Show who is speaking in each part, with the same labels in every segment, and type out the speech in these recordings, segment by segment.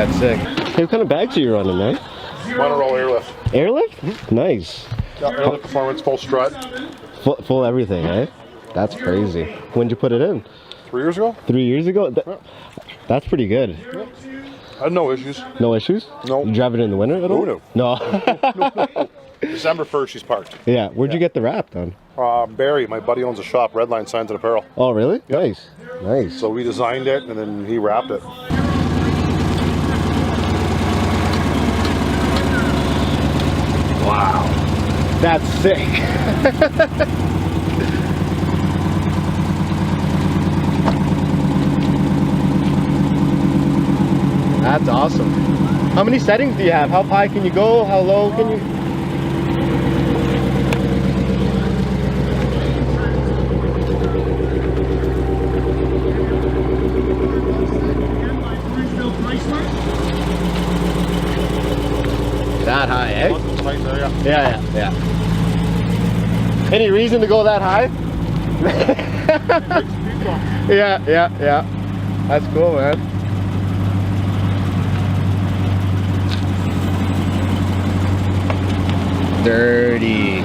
Speaker 1: That's sick. Hey, what kind of bags are you running, man?
Speaker 2: Monorail airlift.
Speaker 1: Airlift? Mm-hmm. Nice.
Speaker 2: Yeah, airlift performance, full strut.
Speaker 1: Full everything, eh? That's crazy. When'd you put it in?
Speaker 2: 3 years ago.
Speaker 1: 3 years ago? That's pretty good.
Speaker 2: Yeah. I had no issues.
Speaker 1: No issues?
Speaker 2: No.
Speaker 1: You drive it in the winter at all?
Speaker 2: No.
Speaker 1: No.
Speaker 2: December 1st, she's parked.
Speaker 1: Yeah. Where'd you get the wrap done?
Speaker 2: Barrie, my buddy owns a shop, Redline Signs and Apparel.
Speaker 1: Oh, really?
Speaker 2: Yep.
Speaker 1: Nice. Nice.
Speaker 2: So we designed it and then he wrapped it.
Speaker 1: Wow. That's sick. That's awesome. How many settings do you have? How high can you go? How low can you? That high, eh? Yeah. Any reason to go that high? Yeah. That's cool, man. Dirty.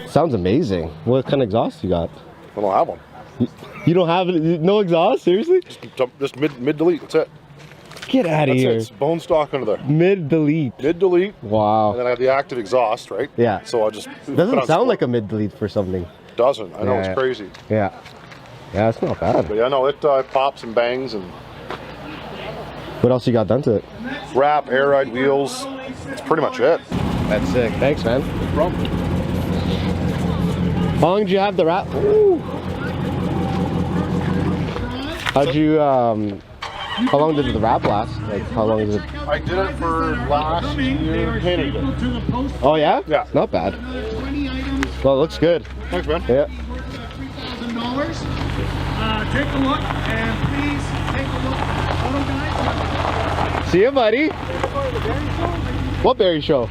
Speaker 1: Sounds amazing. What kind of exhaust you got?
Speaker 2: I don't have one.
Speaker 1: You don't have it? No exhaust? Seriously?
Speaker 2: Just mid delete. That's it.
Speaker 1: Get out of here.
Speaker 2: It's bone stock under there.
Speaker 1: Mid delete.
Speaker 2: Mid delete.
Speaker 1: Wow.
Speaker 2: And then I have the active exhaust, right?
Speaker 1: Yeah.
Speaker 2: So I just
Speaker 1: Doesn't sound like a mid delete for something.
Speaker 2: Doesn't. I know
Speaker 1: Yeah.
Speaker 2: it's crazy.
Speaker 1: Yeah. Yeah, it's not bad.
Speaker 2: But yeah, no, it pops and bangs and
Speaker 1: What else you got done to it?
Speaker 2: wrap, air ride, wheels. That's pretty much it.
Speaker 1: That's sick. Thanks, man.
Speaker 2: No problem.
Speaker 1: How long did you have the wrap? Ooh. How'd you how long did the wrap last? Like how long is it?
Speaker 2: I did it for last year painting it.
Speaker 1: Oh yeah?
Speaker 2: Yeah.
Speaker 1: Not bad. Well, it looks good.
Speaker 2: Thanks, man.
Speaker 1: Yeah.
Speaker 3: $1,000. Take a look and please take a look. Photo guys.
Speaker 1: See you, buddy. What berry show?